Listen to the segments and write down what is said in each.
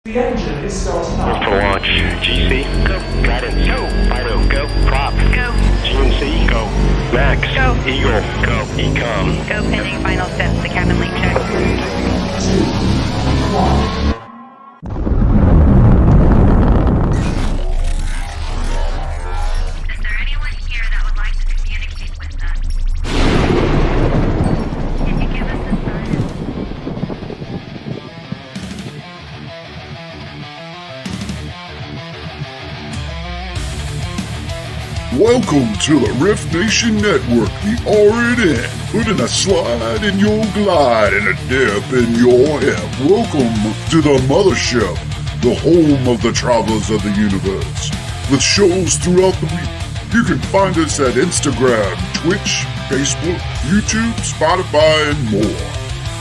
The engine is starting up. For launch. GC. Go. Guidance. Go. Fido. Go. Prop. Go. GNC. Go. Max. Go. Eagle. Go. Ecom. Go pending final steps to cabin link check. 3, 2, 1. Is there anyone here that would like to communicate with us? Can you give us a sign? Welcome to the Rift Nation Network, the RNN, putting a slide in your glide and a dip in your hip. Welcome to the mothership, the home of the travelers of the universe. With shows throughout the week, you can find us at Instagram, Twitch, Facebook, YouTube, Spotify, and more.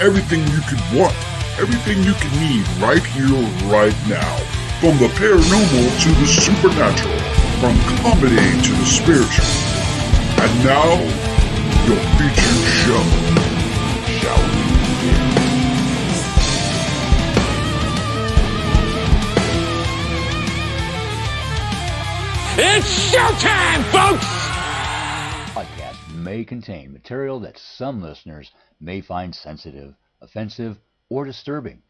Everything you could want, everything you can need right here, right now. From the paranormal to the supernatural. From comedy to the spiritual. And now, your featured show. Shall we begin? It's showtime, folks! Podcast may contain material that some listeners may find sensitive, offensive, or disturbing.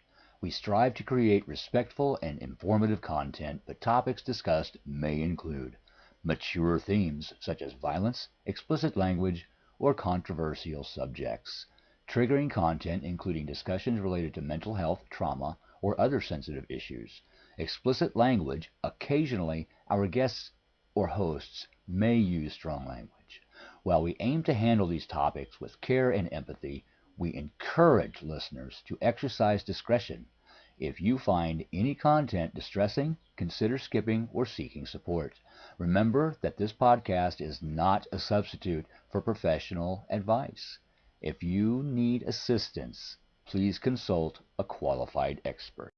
We strive to create respectful and informative content, but topics discussed may include mature themes such as violence, explicit language, or controversial subjects, triggering content including discussions related to mental health, trauma, or other sensitive issues, explicit language. Occasionally, our guests or hosts may use strong language. While we aim to handle these topics with care and empathy, we encourage listeners to exercise discretion. If you find any content distressing, consider skipping or seeking support. Remember that this podcast is not a substitute for professional advice. If you need assistance, please consult a qualified expert.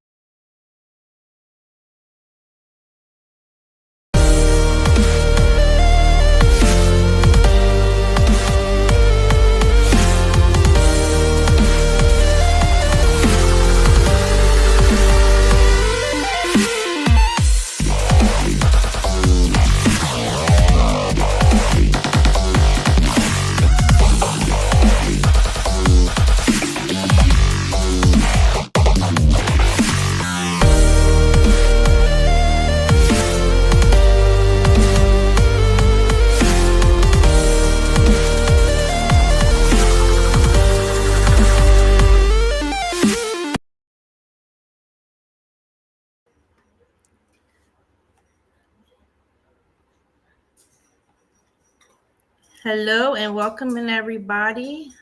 Hello and welcome in everybody.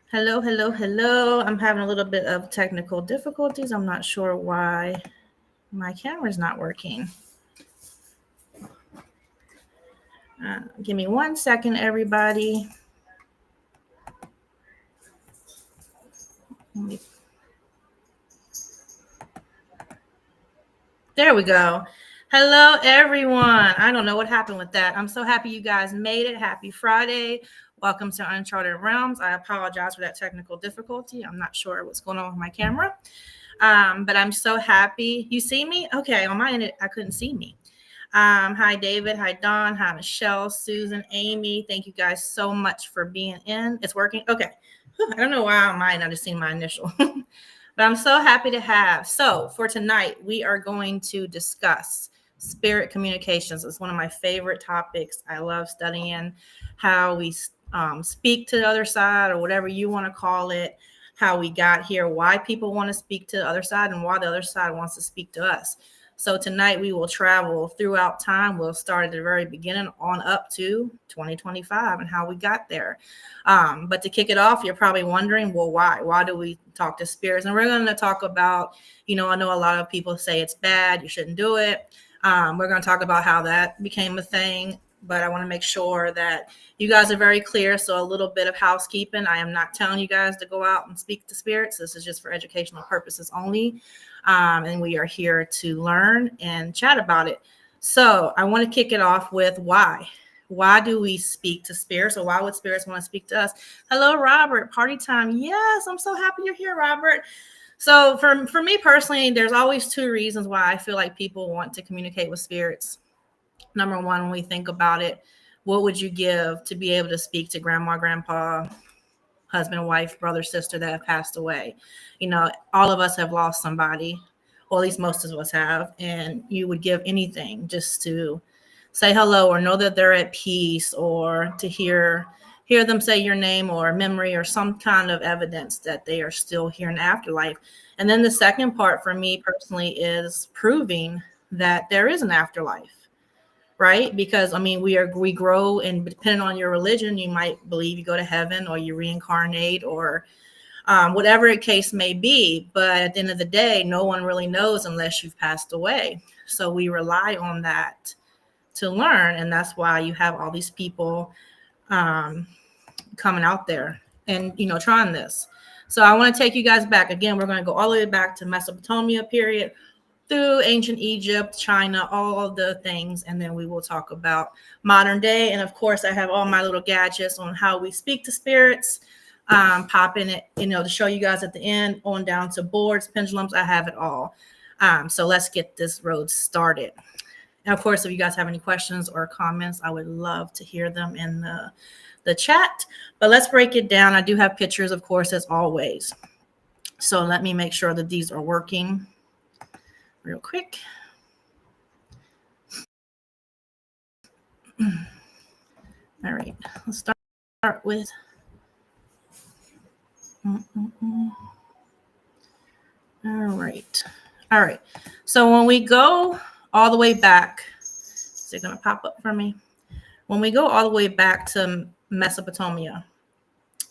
Hello. I'm having a little bit of technical difficulties. I'm not sure why my camera's not working. Give me 1 second, everybody. There we go. Hello, everyone. I don't know what happened with that. I'm so happy you guys made it. Happy Friday. Welcome to Uncharted Realms. I apologize for that technical difficulty. I'm not sure what's going on with my camera, but I'm so happy. You see me? Okay, on my end, I couldn't see me. Hi, David. Hi, Dawn. Hi, Michelle, Susan, Amy. Thank you guys so much for being in. It's working? Okay. I don't know why on mine I just seen my initial. But I'm so happy to have. So for tonight, we are going to discuss spirit communications. It's one of my favorite topics. I love studying how we speak to the other side, or whatever you want to call it, how we got here, why people want to speak to the other side, and why the other side wants to speak to us. So tonight we will travel throughout time. We'll start at the very beginning on up to 2025 and how we got there. But to kick it off, you're probably wondering, well, why? Why do we talk to spirits? And we're going to talk about, I know a lot of people say it's bad, you shouldn't do it. We're going to talk about how that became a thing. But I want to make sure that you guys are very clear. So a little bit of housekeeping. I am not telling you guys to go out and speak to spirits. This is just for educational purposes only. And we are here to learn and chat about it. So I want to kick it off with why. Why do we speak to spirits, or why would spirits want to speak to us? Hello, Robert. Party time. Yes, I'm so happy you're here, Robert. So for me personally, there's always two reasons why I feel like people want to communicate with spirits. Number one, when we think about it, what would you give to be able to speak to grandma, grandpa, husband, wife, brother, sister that have passed away? You know, all of us have lost somebody, or at least most of us have, and you would give anything just to say hello or know that they're at peace, or to hear them say your name, or memory, or some kind of evidence that they are still here in the afterlife. And then the second part for me personally is proving that there is an afterlife, right? Because I mean, we grow, and depending on your religion, you might believe you go to heaven or you reincarnate, or whatever the case may be. But at the end of the day, no one really knows unless you've passed away. So we rely on that to learn, and that's why you have all these people coming out there and trying this. So I want to take you guys back again. We're going to go all the way back to Mesopotamia period, through ancient Egypt, China, all the things, and then we will talk about modern day. And of course, I have all my little gadgets on how we speak to spirits, popping it, to show you guys at the end, on down to boards, pendulums. I have it all. So let's get this road started. And of course, if you guys have any questions or comments, I would love to hear them in the chat. But let's break it down. I do have pictures, of course, as always. So let me make sure that these are working real quick. All right, let's start with. All right. So when we go all the way back, is it going to pop up for me? When we go all the way back to Mesopotamia,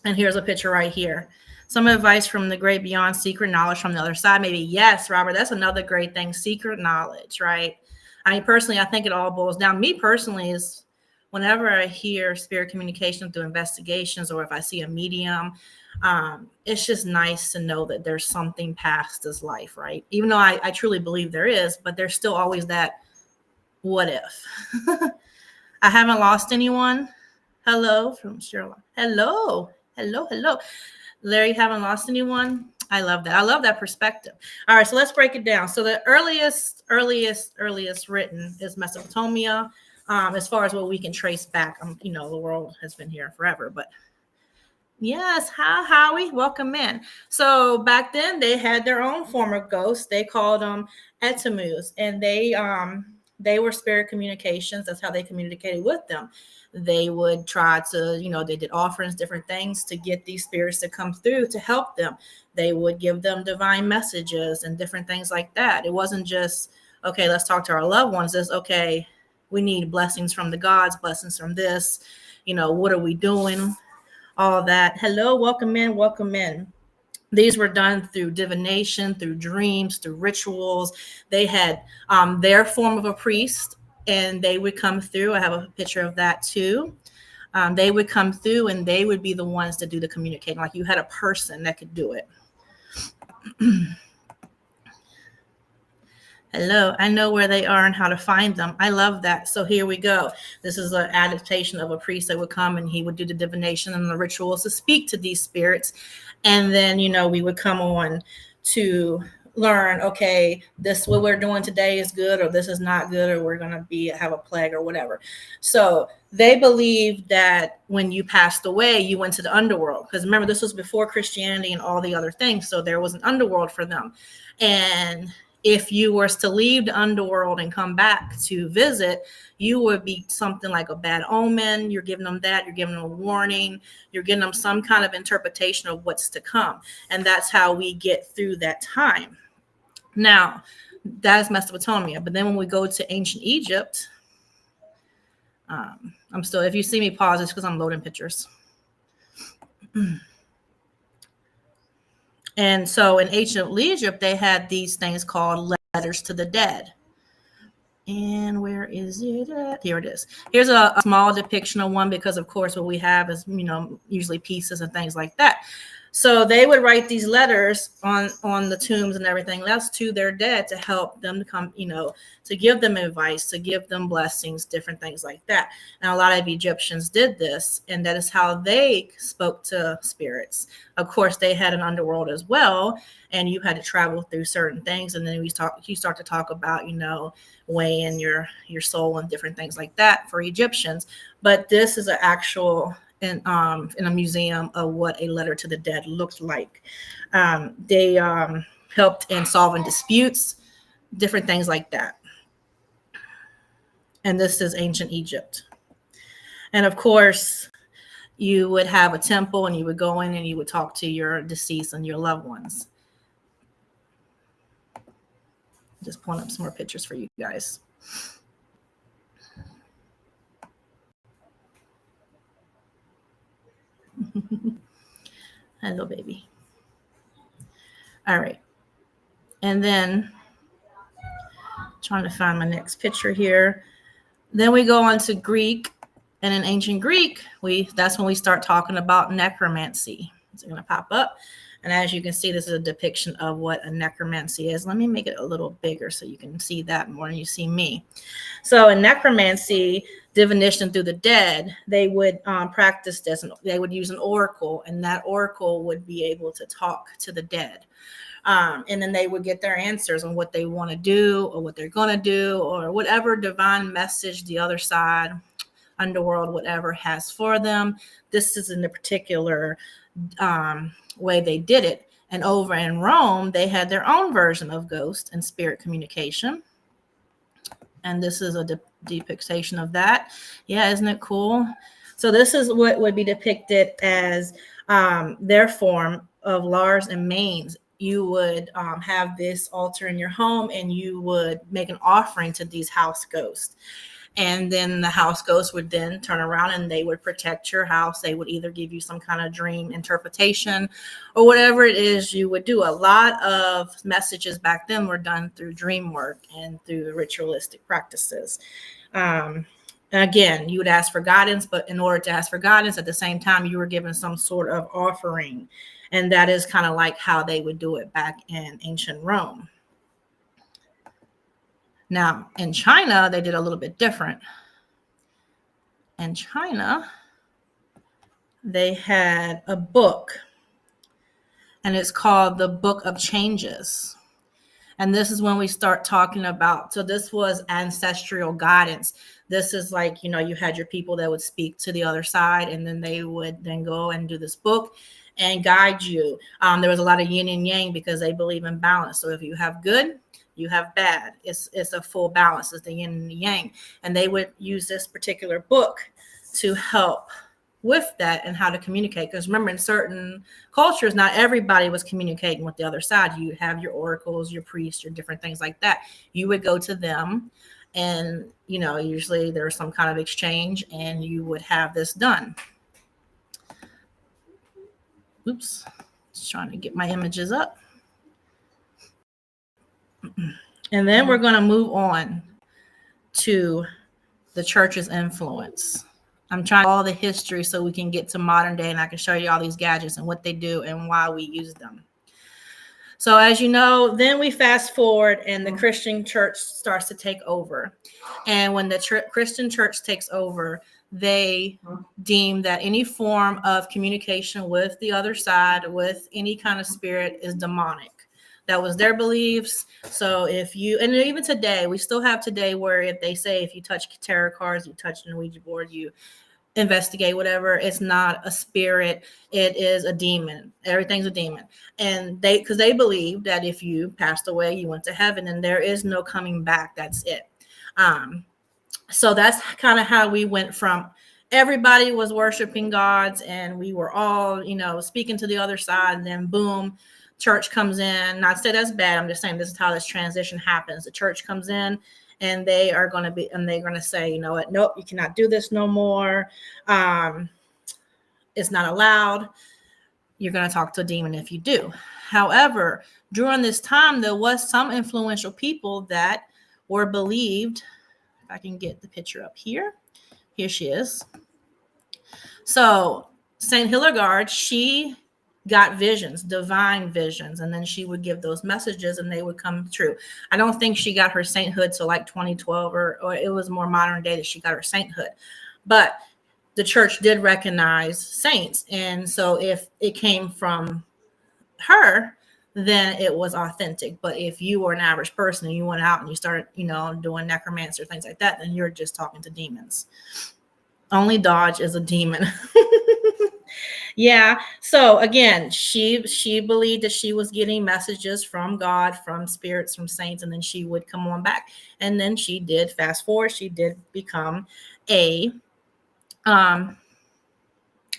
and here's a picture right here. Some advice from the great beyond, secret knowledge from the other side. Maybe, yes, Robert, that's another great thing, secret knowledge, right? I mean, personally, I think it all boils down. Me personally is whenever I hear spirit communication through investigations, or if I see a medium, it's just nice to know that there's something past this life, right? Even though I truly believe there is, but there's still always that what if. I haven't lost anyone. Hello from Sherlock. Hello. Larry, haven't lost anyone. I love that. I love that perspective. All right, so let's break it down. So the earliest written is Mesopotamia. As far as what we can trace back, the world has been here forever. But yes, hi Howie, welcome in. So back then they had their own form of ghosts. They called them etamus, and they were spirit communications. That's how they communicated with them. They would try to, they did offerings, different things to get these spirits to come through to help them. They would give them divine messages and different things like that. It wasn't just, okay, let's talk to our loved ones. It's, okay, we need blessings from the gods, blessings from this, what are we doing? All that. Hello, welcome in. These were done through divination, through dreams, through rituals. They had their form of a priest, and they would come through. I have a picture of that too. They would come through, and they would be the ones to do the communicating. Like you had a person that could do it. Hello, I know where they are and how to find them. I love that. So here we go. This is an adaptation of a priest that would come, and he would do the divination and the rituals to speak to these spirits. And then, we would come on to learn, okay, this what we're doing today is good, or this is not good, or we're going to have a plague or whatever. So they believed that when you passed away, you went to the underworld. Because remember, this was before Christianity and all the other things. So there was an underworld for them. And if you were to leave the underworld and come back to visit, you would be something like a bad omen. You're giving them that. You're giving them a warning. You're giving them some kind of interpretation of what's to come. And that's how we get through that time. Now, that is Mesopotamia. But then when we go to ancient Egypt, if you see me pause, it's because I'm loading pictures. And so in ancient Egypt, they had these things called letters to the dead. And where is it at? Here it is. Here's a small depiction of one, because of course what we have is, usually pieces and things like that. So they would write these letters on the tombs and everything else to their dead to help them to come, to give them advice, to give them blessings, different things like that. And a lot of Egyptians did this, and that is how they spoke to spirits. Of course, they had an underworld as well, and you had to travel through certain things. And then you start to talk about, weighing your soul and different things like that for Egyptians. But this is an actual in a museum of what a letter to the dead looked like. They helped in solving disputes, different things like that. And this is ancient Egypt. And of course, you would have a temple and you would go in and you would talk to your deceased and your loved ones. Just pulling up some more pictures for you guys. Hello, baby. All right. And then trying to find my next picture here. Then we go on to Greek. And in ancient Greek, that's when we start talking about necromancy. It's going to pop up. And as you can see, this is a depiction of what a necromancy is. Let me make it a little bigger so you can see that more than you see me. So in necromancy, divination through the dead, they would practice this. And they would use an oracle, and that oracle would be able to talk to the dead. And then they would get their answers on what they want to do or what they're going to do or whatever divine message the other side, underworld, whatever has for them. This is in the particular way they did it. And over in Rome, they had their own version of ghost and spirit communication. And this is a depiction of that. Yeah, isn't it cool? So this is what would be depicted as their form of Lars and Mains. You would have this altar in your home and you would make an offering to these house ghosts. And then the house ghosts would then turn around and they would protect your house. They would either give you some kind of dream interpretation or whatever it is you would do. A lot of messages back then were done through dream work and through ritualistic practices. And again, you would ask for guidance, but in order to ask for guidance, at the same time, you were given some sort of offering. And that is kind of like how they would do it back in ancient Rome. Now, in China, they did a little bit different. In China, they had a book, and it's called the Book of Changes. And this is when we start talking about, so this was ancestral guidance. This is like, you had your people that would speak to the other side, and then they would then go and do this book and guide you. There was a lot of yin and yang because they believe in balance. So if you have good, you have bad. It's a full balance. It's the yin and the yang. And they would use this particular book to help with that and how to communicate. Because remember, in certain cultures, not everybody was communicating with the other side. You have your oracles, your priests, your different things like that. You would go to them and, usually there's some kind of exchange and you would have this done. Oops, just trying to get my images up. And then we're going to move on to the church's influence. I'm trying all the history so we can get to modern day and I can show you all these gadgets and what they do and why we use them. So as you know, then we fast forward and the Christian church starts to take over. And when the Christian church takes over, they deem that any form of communication with the other side, with any kind of spirit, is demonic. That was their beliefs. So if you, and even today, we still have today where if they say if you touch tarot cards, you touch the Ouija board, you investigate whatever, it's not a spirit, it is a demon. Everything's a demon. And because they believe that if you passed away, you went to heaven and there is no coming back. That's it. So that's kind of how we went from everybody was worshiping gods and we were all, speaking to the other side, and then boom, church comes in. Not say that's bad. I'm just saying this is how this transition happens. The church comes in and they're going to say, you know what? Nope, you cannot do this no more. It's not allowed. You're going to talk to a demon if you do. However, during this time, there was some influential people that were believed. If I can get the picture up here. Here she is. So Saint Hildegard, she got visions, divine visions, and then she would give those messages and they would come true. I don't think she got her sainthood till like 2012, or it was more modern day that she got her sainthood. But the church did recognize saints. And so if it came from her, then it was authentic. But if you were an average person and you went out and you started, doing necromancy or things like that, then you're just talking to demons. Only Dodge is a demon. Yeah. So again, she believed that she was getting messages from God, from spirits, from saints, and then she would come on back. And then she did, fast forward, she did become a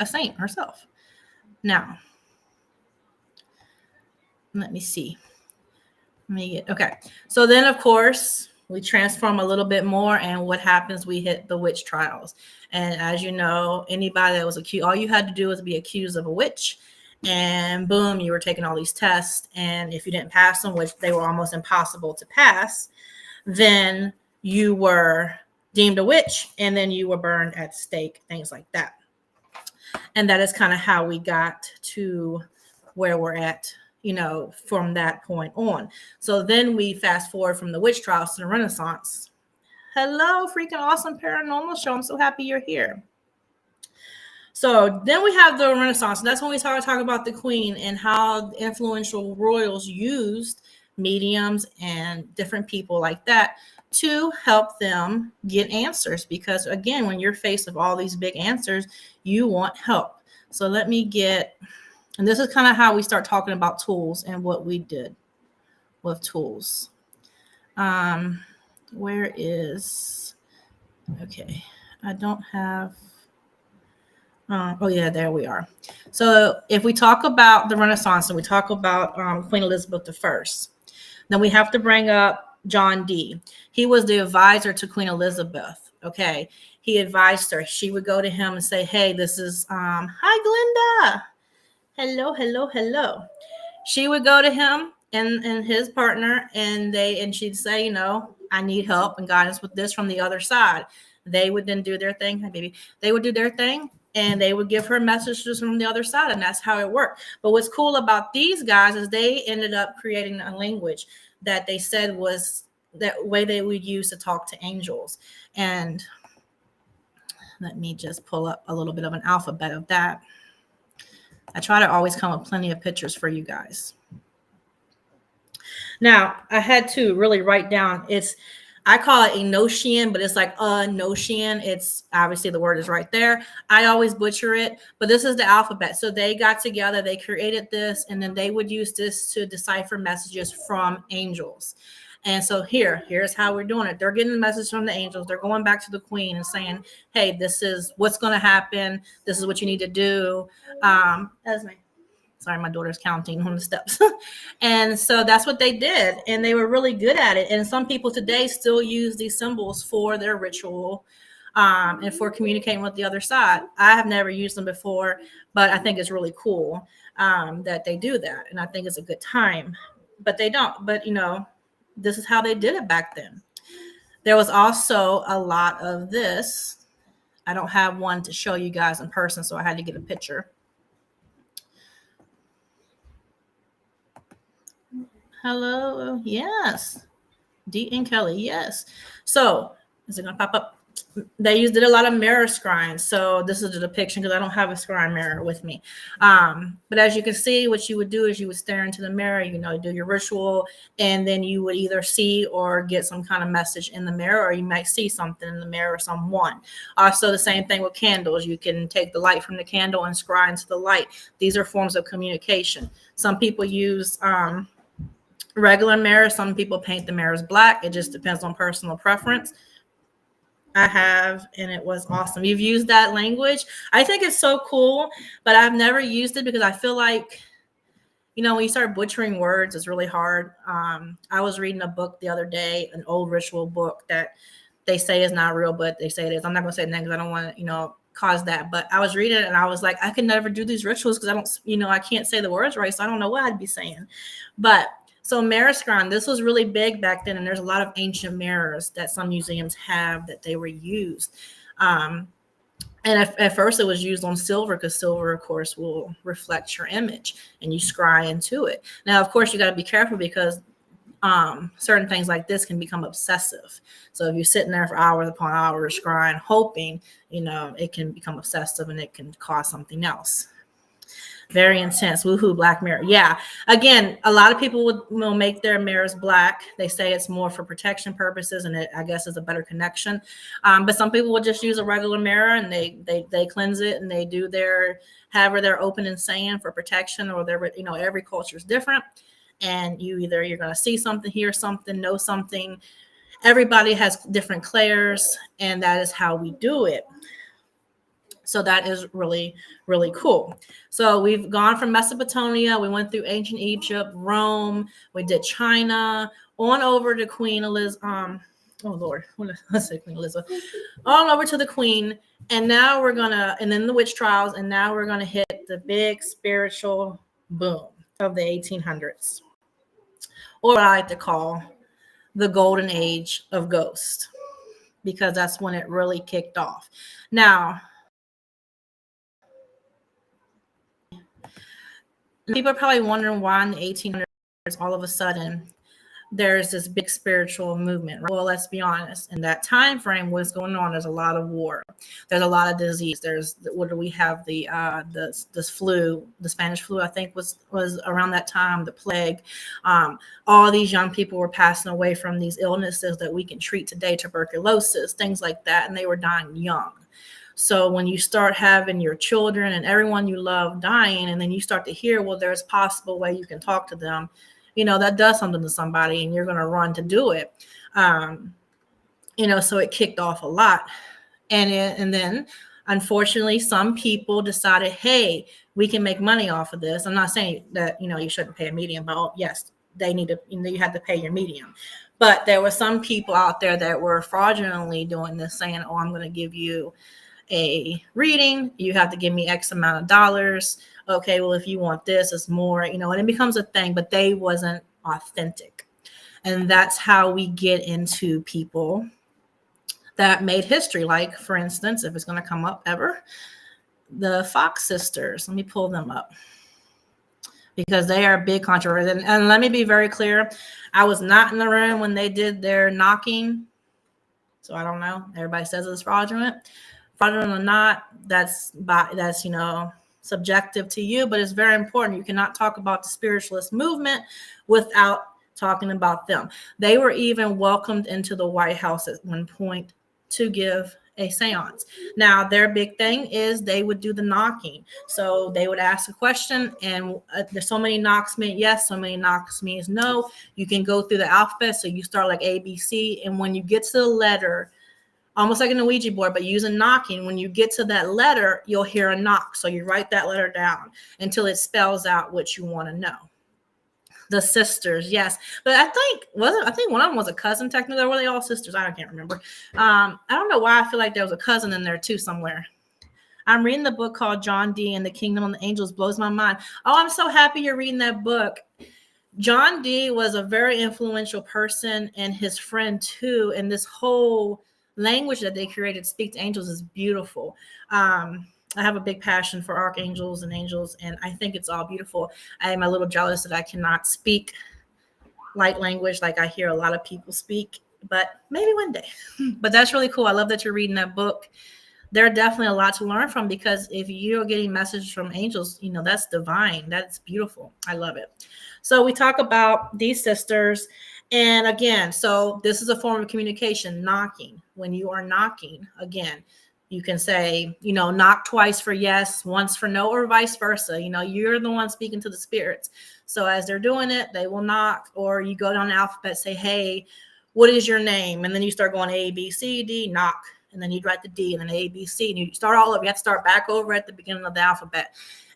saint herself. Now, let me see. Okay. So then, of course, we transform a little bit more, and what happens? We hit the witch trials. And as you know, anybody that was accused, all you had to do was be accused of a witch, and boom, you were taking all these tests. And if you didn't pass them, which they were almost impossible to pass, then you were deemed a witch, and then you were burned at the stake, things like that. And that is kind of how we got to where we're at, from that point on. So then we fast forward from the witch trials to the Renaissance. Hello, freaking awesome paranormal show. I'm so happy you're here. So then we have the Renaissance. And that's when we started talking about the Queen and how influential royals used mediums and different people like that to help them get answers. Because again, when you're faced with all these big answers, you want help. So let me and this is kind of how we start talking about tools and what we did with tools. Where is, okay, I don't have, oh yeah, there we are. So if we talk about the Renaissance and we talk about Queen Elizabeth I, then we have to bring up John Dee. He was the advisor to Queen Elizabeth. Okay. He advised her. She would go to him and say, hey, this is, hi, Glenda. Hello. She would go to him and his partner, and she'd say, I need help and guidance with this from the other side. They would then do their thing. Hi, baby. They would do their thing, and they would give her messages from the other side, and that's how it worked. But what's cool about these guys is they ended up creating a language that they said was that way they would use to talk to angels. And let me just pull up a little bit of an alphabet of that. I try to always come with plenty of pictures for you guys. Now, I had to really write down, I call it Enochian, but it's like Enochian. It's obviously the word is right there. I always butcher it, but this is the alphabet. So they got together, they created this, and then they would use this to decipher messages from angels. And so here's how we're doing it. They're getting the message from the angels. They're going back to the Queen and saying, hey, this is what's going to happen. This is what you need to do. Sorry, my daughter's counting on the steps. And so that's what they did. And they were really good at it. And some people today still use these symbols for their ritual and for communicating with the other side. I have never used them before, but I think it's really cool that they do that. And I think it's a good time. But they don't. But, this is how they did it back then. There was also a lot of this. I don't have one to show you guys in person, so I had to get a picture. Hello. Yes. Dee and Kelly. Yes. So is it going to pop up? They did a lot of mirror scrying. So this is a depiction because I don't have a scrying mirror with me. But as you can see, what you would do is you would stare into the mirror, do your ritual, and then you would either see or get some kind of message in the mirror, or you might see something in the mirror or someone. Also, the same thing with candles. You can take the light from the candle and scry into the light. These are forms of communication. Some people use regular mirrors. Some people paint the mirrors black. It just depends on personal preference. I have, and it was awesome. You've used that language. I think it's so cool, but I've never used it because I feel like, when you start butchering words, it's really hard. I was reading a book the other day, an old ritual book that they say is not real, but they say it is. I'm not going to say the name because I don't want to, cause that. But I was reading it and I was like, I can never do these rituals because I don't, I can't say the words right. So I don't know what I'd be saying. But so mirror scrying, this was really big back then, and there's a lot of ancient mirrors that some museums have that they were used. And And at first it was used on silver because silver, of course, will reflect your image and you scry into it. Now, of course, you got to be careful because certain things like this can become obsessive. So if you're sitting there for hours upon hours scrying, hoping, it can become obsessive and it can cause something else. Very intense. Woohoo, Black Mirror. Yeah. Again, a lot of people will make their mirrors black. They say it's more for protection purposes, and it, I guess, is a better connection. But some people will just use a regular mirror and they cleanse it and they do their however they're open and saying for protection, or their every culture is different. And you're going to see something, hear something, know something. Everybody has different clairs, and that is how we do it. So that is really, really cool. So we've gone from Mesopotamia. We went through ancient Egypt, Rome. We did China, on over to Queen Elizabeth. Oh, Lord. Let's say Queen Elizabeth. On over to the Queen. And now and then the witch trials. And now we're going to hit the big spiritual boom of the 1800s. Or what I like to call the golden age of ghosts, because that's when it really kicked off. Now, people are probably wondering why in the 1800s, all of a sudden, there's this big spiritual movement. Right? Well, let's be honest. In that time frame, what's going on? There's a lot of war. There's a lot of disease. What do we have? The flu, the Spanish flu, I think was around that time. The plague. All these young people were passing away from these illnesses that we can treat today, tuberculosis, things like that, and they were dying young. So when you start having your children and everyone you love dying, and then you start to hear, well, there's a possible way you can talk to them, that does something to somebody, and you're going to run to do it. So it kicked off a lot. And then, unfortunately, some people decided, hey, we can make money off of this. I'm not saying that, you shouldn't pay a medium, but yes, they need to, you have to pay your medium. But there were some people out there that were fraudulently doing this, saying, oh, I'm going to give you a reading, you have to give me X amount of dollars. Okay, well, if you want this, it's more, and it becomes a thing, but they wasn't authentic. And that's how we get into people that made history. Like, for instance, if it's going to come up ever, the Fox sisters. Let me pull them up, because they are big controversy. And let me be very clear. I was not in the room when they did their knocking. So I don't know. Everybody says it's fraudulent. Fraudulent or not, that's subjective to you, but it's very important. You cannot talk about the spiritualist movement without talking about them. They were even welcomed into the White House at one point to give a seance. Now, their big thing is they would do the knocking. So they would ask a question, and there's so many knocks mean yes, so many knocks means no. You can go through the alphabet. So you start like A, B, C, and when you get to the letter, almost like an Ouija board, but using knocking, when you get to that letter, you'll hear a knock. So you write that letter down until it spells out what you want to know. The sisters, yes. But I think one of them was a cousin technically, or were they all sisters? I can't remember. I don't know why I feel like there was a cousin in there too somewhere. I'm reading the book called John Dee and the Kingdom of the Angels. Blows my mind. Oh, I'm so happy you're reading that book. John Dee was a very influential person, and his friend too, and this whole language that they created, Speak to Angels, is beautiful. I have a big passion for archangels and angels, and I think it's all beautiful. I am a little jealous that I cannot speak light language like I hear a lot of people speak, but maybe one day. But that's really cool. I love that you're reading that book. There are definitely a lot to learn from, because if you're getting messages from angels, that's divine. That's beautiful. I love it. So we talk about these sisters. And again, so this is a form of communication, knocking. When you are knocking, again, you can say, knock twice for yes, once for no, or vice versa. You're the one speaking to the spirits. So as they're doing it, they will knock, or you go down the alphabet, say, hey, what is your name? And then you start going A, B, C, D, knock. And then you'd write the D and then A, B, C, and you start all over. You have to start back over at the beginning of the alphabet.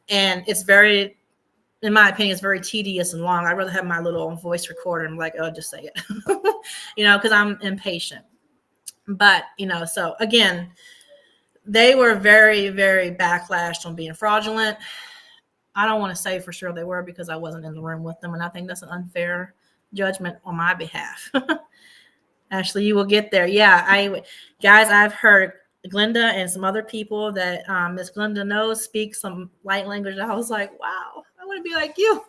And it's very, in my opinion, it's very tedious and long. I'd rather have my little voice recorder and like, oh, just say it, because I'm impatient. But, so again, they were very, very backlashed on being fraudulent. I don't want to say for sure they were, because I wasn't in the room with them. And I think that's an unfair judgment on my behalf. Ashley, you will get there. Yeah, guys, I've heard Glenda and some other people that Miss Glenda knows speak some light language. I was like, wow, I want to be like you.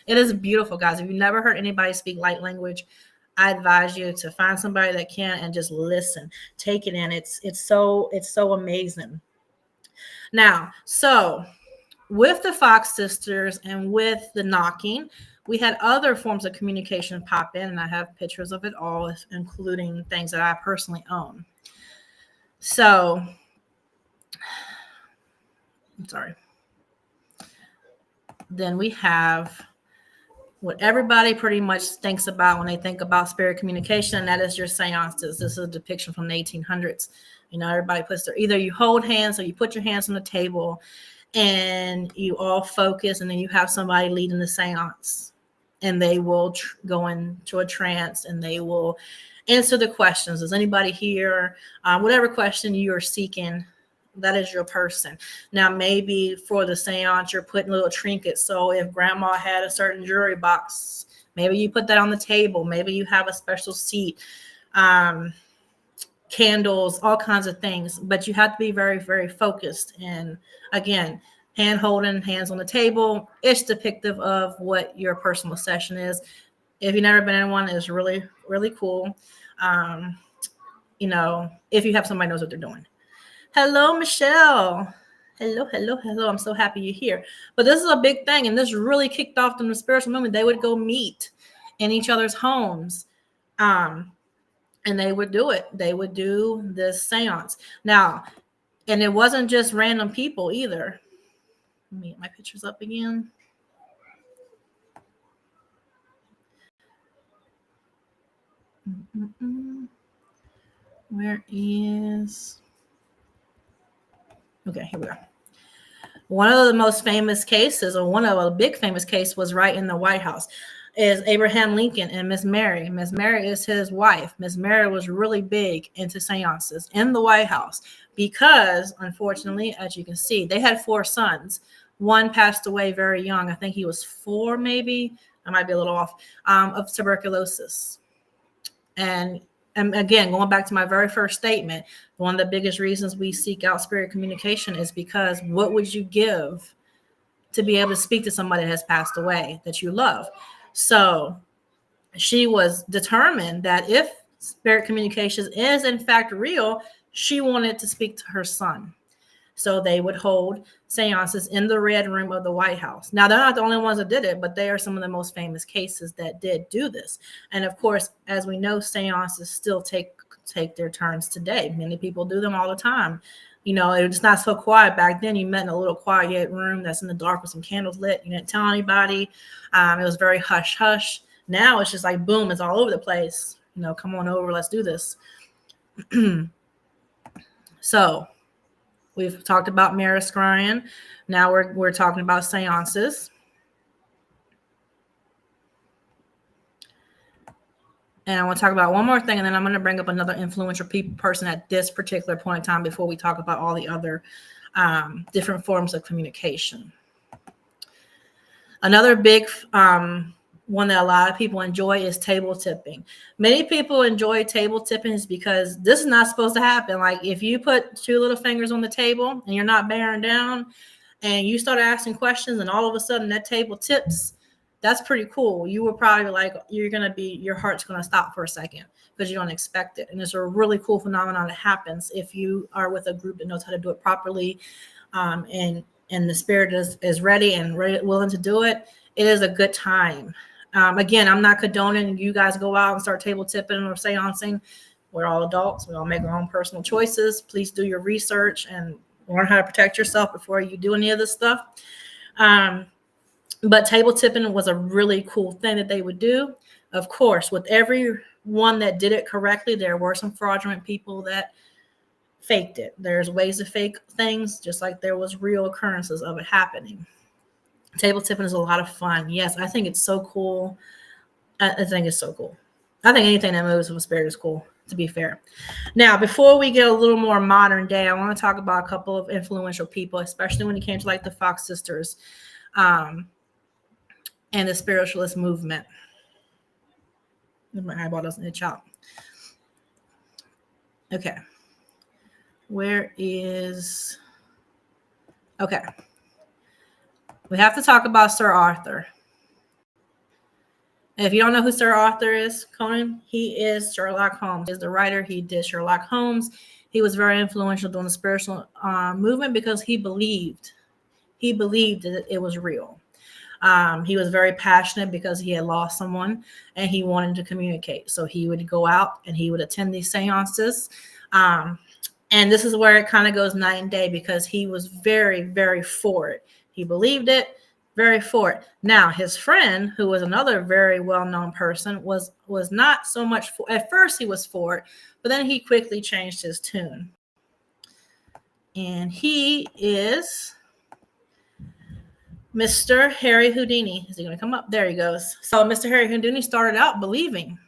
It is beautiful, guys. If you've never heard anybody speak light language, I advise you to find somebody that can and just listen, take it in. It's so amazing. Now, so with the Fox sisters and with the knocking, we had other forms of communication pop in, and I have pictures of it all, including things that I personally own. So, I'm sorry. Then we have what everybody pretty much thinks about when they think about spirit communication, and that is your seances. This is a depiction from the 1800s. You know, everybody puts their, either you hold hands or you put your hands on the table and you all focus, and then you have somebody leading the seance, and they will go into a trance and they will answer the questions. Is anybody here? Whatever question you are seeking, that is your person. Now, maybe for the seance, you're putting little trinkets. So if grandma had a certain jewelry box, maybe you put that on the table. Maybe you have a special seat, candles, all kinds of things. But you have to be very, very focused. And again, hand holding, hands on the table, it's depictive of what your personal session is. If you've never been in one, it's really, really cool. You know, if you have somebody who knows what they're doing. Hello, Michelle. Hello, hello, hello. I'm so happy you're here. But this is a big thing, and this really kicked off in the spiritual movement. They would go meet in each other's homes, and they would do it. They would do this seance. Now, and it wasn't just random people either. Let me get my pictures up again. Where is... Okay, here we go. One of the most famous cases, or one of a big famous case, was right in the White House, is Abraham Lincoln and Miss Mary. Miss Mary is his wife. Miss Mary was really big into seances in the White House because, unfortunately, as you can see, they had 4 sons. One passed away very young. I think he was 4, maybe. I might be a little off, of tuberculosis. And again, going back to my very first statement, one of the biggest reasons we seek out spirit communication is because what would you give to be able to speak to somebody that has passed away that you love? So she was determined that if spirit communication is in fact real, she wanted to speak to her son. So they would hold seances in the Red Room of the White House. Now, they're not the only ones that did it, but they are some of the most famous cases that did do this. And of course, as we know, seances still take their turns today. Many people do them all the time. You know, it's not so quiet. Back then, you met in a little quiet room that's in the dark with some candles lit. You didn't tell anybody. It was very hush hush. Now it's just like, boom, it's all over the place. You know, come on over, let's do this. So we've talked about mirror scrying. Now we're talking about seances. And I want to talk about one more thing, and then I'm going to bring up another influential person at this particular point in time before we talk about all the other different forms of communication. Another big one that a lot of people enjoy is table tipping. Many people enjoy table tipping because this is not supposed to happen. Like if you put 2 little fingers on the table and you're not bearing down and you start asking questions and all of a sudden that table tips, that's pretty cool. You will probably like, your heart's going to stop for a second because you don't expect it. And it's a really cool phenomenon that happens if you are with a group that knows how to do it properly, and the spirit is ready and willing to do it. It is a good time. Again, I'm not condoning you guys go out and start table tipping or seancing. We're all adults. We all make our own personal choices. Please do your research and learn how to protect yourself before you do any of this stuff. But table tipping was a really cool thing that they would do. Of course, with everyone that did it correctly, there were some fraudulent people that faked it. There's ways to fake things, just like there was real occurrences of it happening. Table tipping is a lot of fun. Yes, I think it's so cool. I think it's so cool. I think anything that moves with a spirit is cool, to be fair. Now, before we get a little more modern day, I want to talk about a couple of influential people, especially when it came to like the Fox sisters and the spiritualist movement. My eyeball doesn't itch out. Okay. Where is... Okay. We have to talk about Sir Arthur. If you don't know who Sir Arthur is, Conan, he is Sherlock Holmes. He's the writer. He did Sherlock Holmes. He was very influential during the spiritual movement because he believed that it was real. He was very passionate because he had lost someone and he wanted to communicate. So he would go out and he would attend these seances. And this is where it kind of goes night and day because he was very, very for it. He believed it, very for it. Now, his friend, who was another very well-known person, was not so much for. At first, he was for it, but then he quickly changed his tune. And he is Mr. Harry Houdini. Is he going to come up? There he goes. So Mr. Harry Houdini started out believing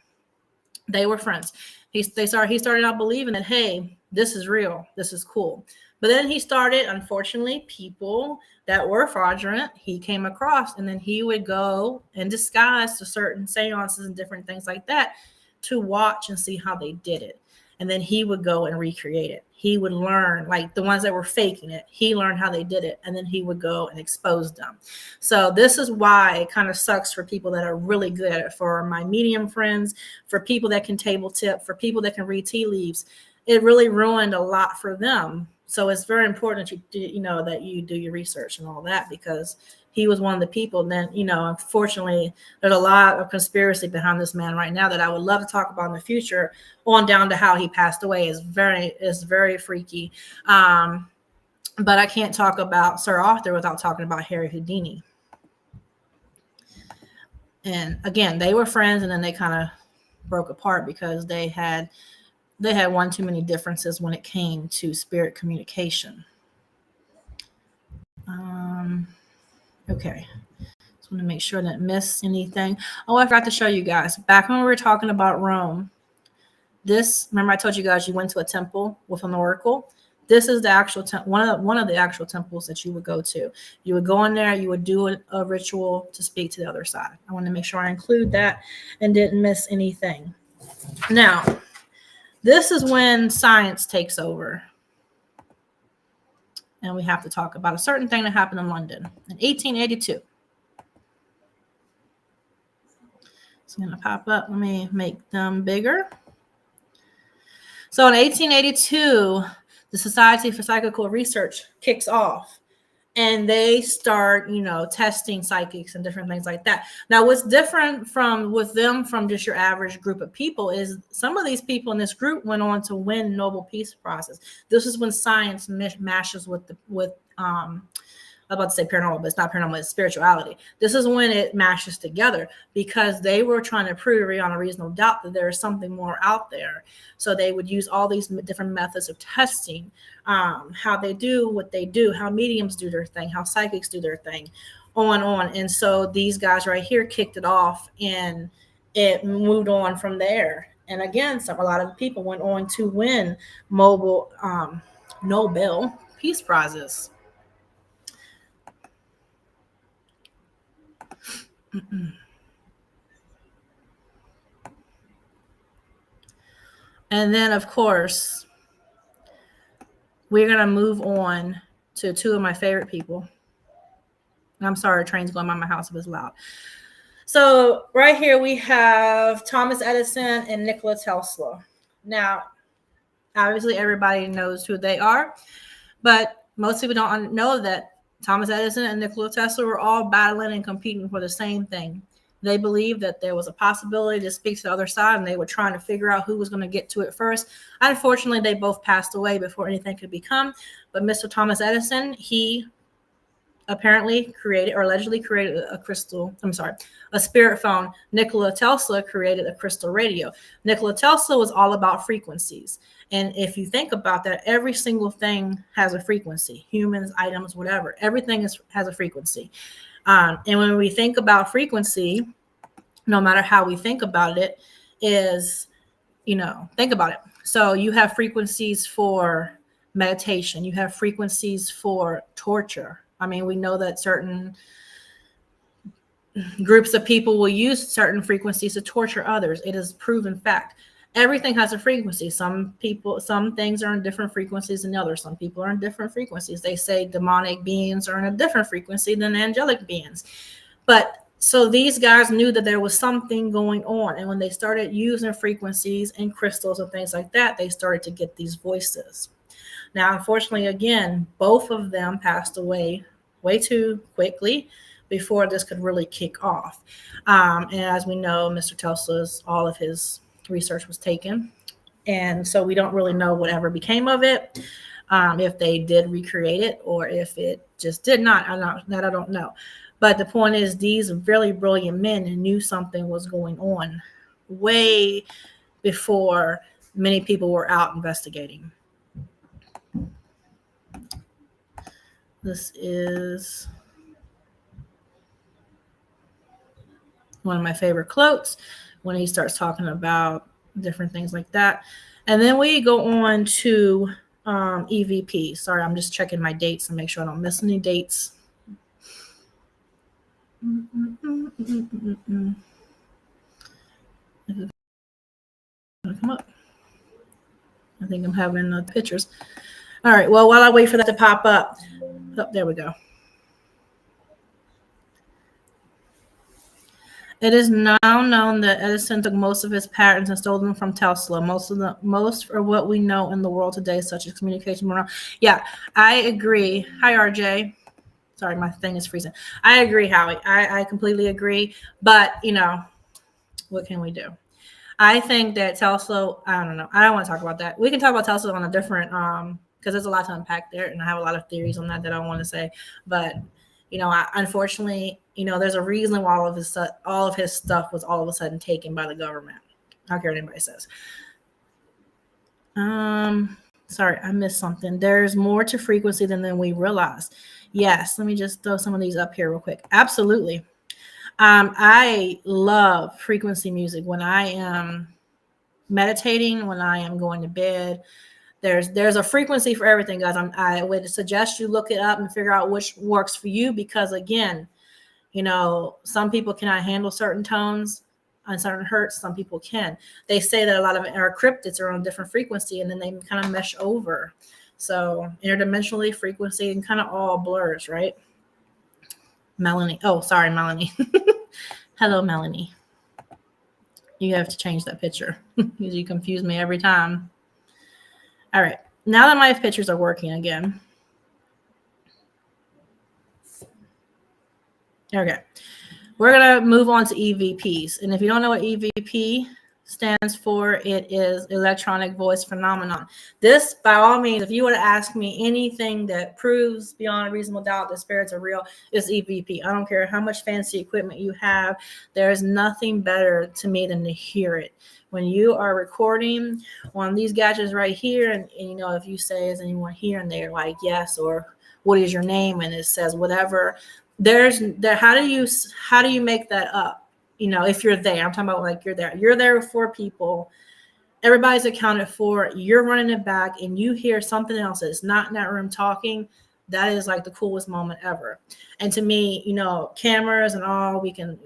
they were friends. He started out believing that, hey, this is real. This is cool. But then he started, unfortunately, people that were fraudulent, he came across, and then he would go in disguise to certain seances and different things like that to watch and see how they did it. And then he would go and recreate it. He would learn, like the ones that were faking it, he learned how they did it, and then he would go and expose them. So this is why it kind of sucks for people that are really good at it, for my medium friends, for people that can table tip, for people that can read tea leaves. It really ruined a lot for them. So it's very important that you do your research and all that, because he was one of the people. Then, unfortunately, there's a lot of conspiracy behind this man right now that I would love to talk about in the future, on down to how he passed away. Is very freaky. But I can't talk about Sir Arthur without talking about Harry Houdini. And again, they were friends, and then they kind of broke apart because they had one too many differences when it came to spirit communication. Okay. Just want to make sure I didn't miss anything. Oh, I forgot to show you guys. Back when we were talking about Rome, remember I told you guys you went to a temple with an oracle? This is the actual one of the actual temples that you would go to. You would go in there, you would do a ritual to speak to the other side. I want to make sure I include that and didn't miss anything. Now, this is when science takes over. And we have to talk about a certain thing that happened in London in 1882. It's going to pop up. Let me make them bigger. So in 1882, the Society for Psychical Research kicks off. And they start, testing psychics and different things like that. Now, what's different from just your average group of people is some of these people in this group went on to win Nobel Peace Prizes. This is when science mashes with I'm about to say paranormal, but it's not paranormal, it's spirituality. This is when it mashes together because they were trying to prove beyond a reasonable doubt that there is something more out there. So they would use all these different methods of testing, how they do what they do, how mediums do their thing, how psychics do their thing, on. And so these guys right here kicked it off, and it moved on from there. And again, a lot of people went on to win Nobel Peace Prizes. And then, of course, we're going to move on to two of my favorite people. I'm sorry, train's going by my house if it's loud. So right here we have Thomas Edison and Nikola Tesla. Now, obviously everybody knows who they are, but most people don't know that Thomas Edison and Nikola Tesla were all battling and competing for the same thing. They believed that there was a possibility to speak to the other side, and they were trying to figure out who was going to get to it first. Unfortunately, they both passed away before anything could become. But Mr. Thomas Edison, he apparently allegedly created a spirit phone. Nikola Tesla created a crystal radio. Nikola Tesla was all about frequencies. And if you think about that, every single thing has a frequency. Humans, items, whatever. Everything has a frequency. And when we think about frequency, no matter how we think about it, is, think about it. So you have frequencies for meditation. You have frequencies for torture. I mean, we know that certain groups of people will use certain frequencies to torture others. It is proven fact. everything has a frequency. Some things are in different frequencies than others. Some people are in different frequencies. They say demonic beings are in a different frequency than angelic beings. But so these guys knew that there was something going on. And when they started using frequencies and crystals and things like that, they started to get these voices. Now, unfortunately, again, both of them passed away way too quickly before this could really kick off. And as we know, Mr. Tesla's, all of his research was taken. And so we don't really know whatever became of it, if they did recreate it or if it just did not. I don't know. But the point is, these really brilliant men knew something was going on way before many people were out investigating. This is one of my favorite quotes when he starts talking about different things like that. And then we go on to EVP. Sorry, I'm just checking my dates and make sure I don't miss any dates. Come up. I think I'm having pictures. All right. Well, while I wait for that to pop up, oh, there we go. It is now known that Edison took most of his patents and stole them from Tesla. Most are what we know in the world today, such as communication. Yeah, I agree. Hi, RJ. Sorry, my thing is freezing. I agree, Howie. I completely agree. But, what can we do? I think that Tesla, I don't know. I don't want to talk about that. We can talk about Tesla on a different, because there's a lot to unpack there, and I have a lot of theories on that I want to say. But, unfortunately, there's a reason why all of his stuff was all of a sudden taken by the government. I don't care what anybody says. Sorry, I missed something. There's more to frequency than we realize. Yes, let me just throw some of these up here real quick. Absolutely. I love frequency music when I am meditating, when I am going to bed. There's a frequency for everything, guys. I would suggest you look it up and figure out which works for you, because again, some people cannot handle certain tones on certain hertz. Some people can. They say that a lot of our cryptids are on a different frequency, and then they kind of mesh over. So interdimensionally, frequency and kind of all blurs, right? Melanie. Oh, sorry, Melanie. Hello, Melanie. You have to change that picture because you confuse me every time. All right. Now that my pictures are working again. Okay. We're going to move on to EVPs. And if you don't know what EVP stands for, it is electronic voice phenomenon. This, by all means, if you were to ask me anything that proves beyond a reasonable doubt that spirits are real, it's EVP. I don't care how much fancy equipment you have. There is nothing better to me than to hear it. When you are recording on these gadgets right here, and if you say, is anyone here, and they're like, yes, or what is your name, and it says whatever, how do you make that up? If you're there, I'm talking about like you're there with 4 people, everybody's accounted for, you're running it back, and you hear something else that's not in that room talking. That is like the coolest moment ever. And to me, cameras and all, we can,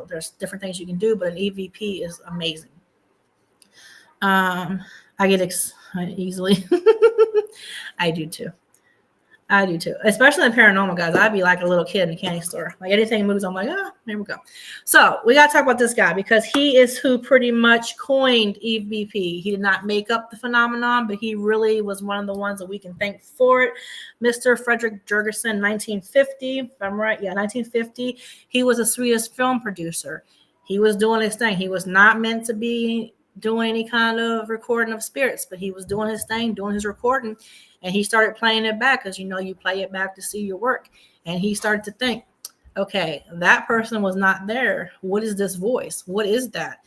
there's different things you can do, but an EVP is amazing. I get excited easily. I do too, especially in paranormal, guys. I'd be like a little kid in a candy store. Like anything moves, I'm like, there we go. So we got to talk about this guy, because he is who pretty much coined EVP. He did not make up the phenomenon, but he really was one of the ones that we can thank for it. Mr. Frederick Jurgensen, 1950, if I'm right. Yeah, 1950. He was a Swedish film producer. He was doing his thing. He was not meant to be doing any kind of recording of spirits, but he was doing his thing, doing his recording. And he started playing it back, because you play it back to see your work. And he started to think, okay, that person was not there. What is this voice? What is that?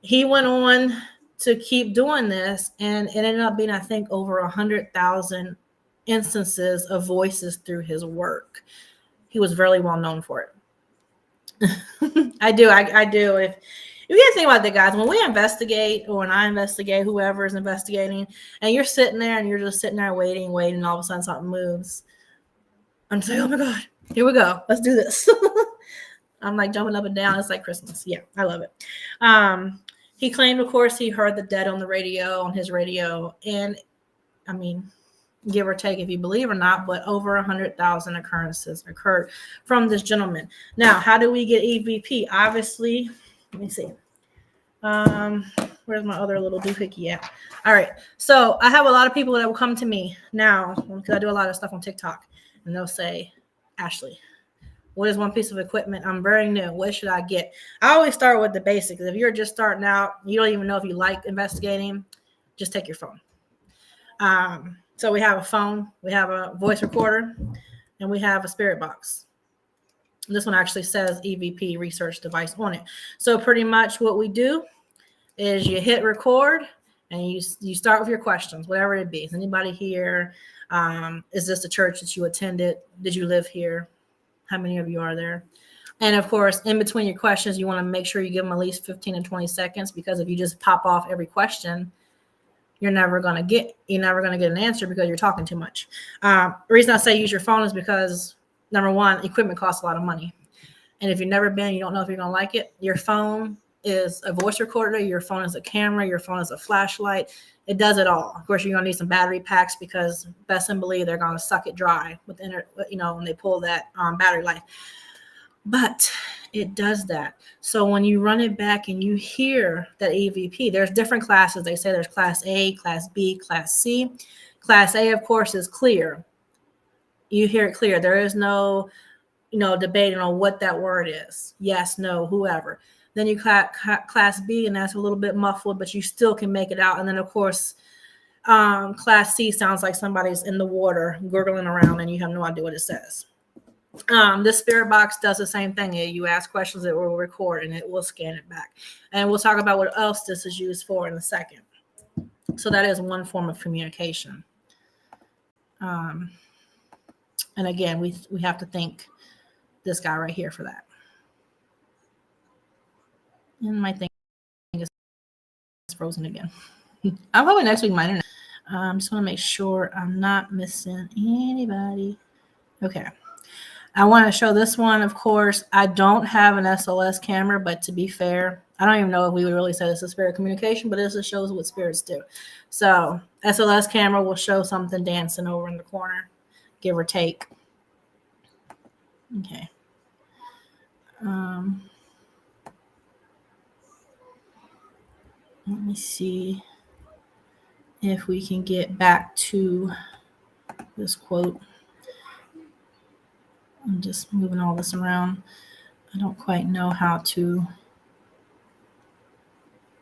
He went on to keep doing this, and it ended up being, I think, over 100,000 instances of voices through his work. He was very well known for it. I do. If you can't think about that, guys, when we investigate, or when I investigate, whoever is investigating, and you're sitting there and you're just sitting there waiting, and all of a sudden something moves, I'm saying, oh my God, here we go. Let's do this. I'm like jumping up and down. It's like Christmas. Yeah, I love it. He claimed, of course, he heard the dead on the radio, on his radio. And I mean, give or take if you believe or not, but over 100,000 occurrences occurred from this gentleman. Now, how do we get EVP? Obviously, let me see. Where's my other little doohickey at? All right. So I have a lot of people that will come to me now because I do a lot of stuff on TikTok, and they'll say, Ashley, what is one piece of equipment? I'm very new. What should I get? I always start with the basics. If you're just starting out, you don't even know if you like investigating, just take your phone. So we have a phone, we have a voice recorder, and we have a spirit box. This one actually says EVP research device on it. So pretty much what we do is you hit record and you start with your questions, whatever it be. Is anybody here? Is this the church that you attended? Did you live here? How many of you are there? And of course, in between your questions, you want to make sure you give them at least 15 and 20 seconds, because if you just pop off every question, you're never going to get an answer because you're talking too much. The reason I say use your phone is because, number one, equipment costs a lot of money. And if you've never been, you don't know if you're going to like it. Your phone is a voice recorder. Your phone is a camera. Your phone is a flashlight. It does it all. Of course, you're going to need some battery packs because best and believe they're going to suck it dry when they pull that battery life. But it does that. So when you run it back and you hear that EVP, there's different classes. They say there's class A, class B, class C. Class A, of course, is clear. You hear it clear. There is no, debating on what that word is. Yes, no, whoever. Then you class B, and that's a little bit muffled, but you still can make it out. And then, of course, class C sounds like somebody's in the water gurgling around, and you have no idea what it says. This spirit box does the same thing. You ask questions, it will record and it will scan it back. And we'll talk about what else this is used for in a second. So that is one form of communication. And again, we have to thank this guy right here for that. And my thing is frozen again. I'm hoping next week my internet. Just want to make sure I'm not missing anybody. Okay. I want to show this one, of course. I don't have an SLS camera, but to be fair, I don't even know if we would really say this is spirit communication, but this just shows what spirits do. So SLS camera will show something dancing over in the corner, give or take. Okay. Let me see if we can get back to this quote. I'm just moving all this around. I don't quite know how to.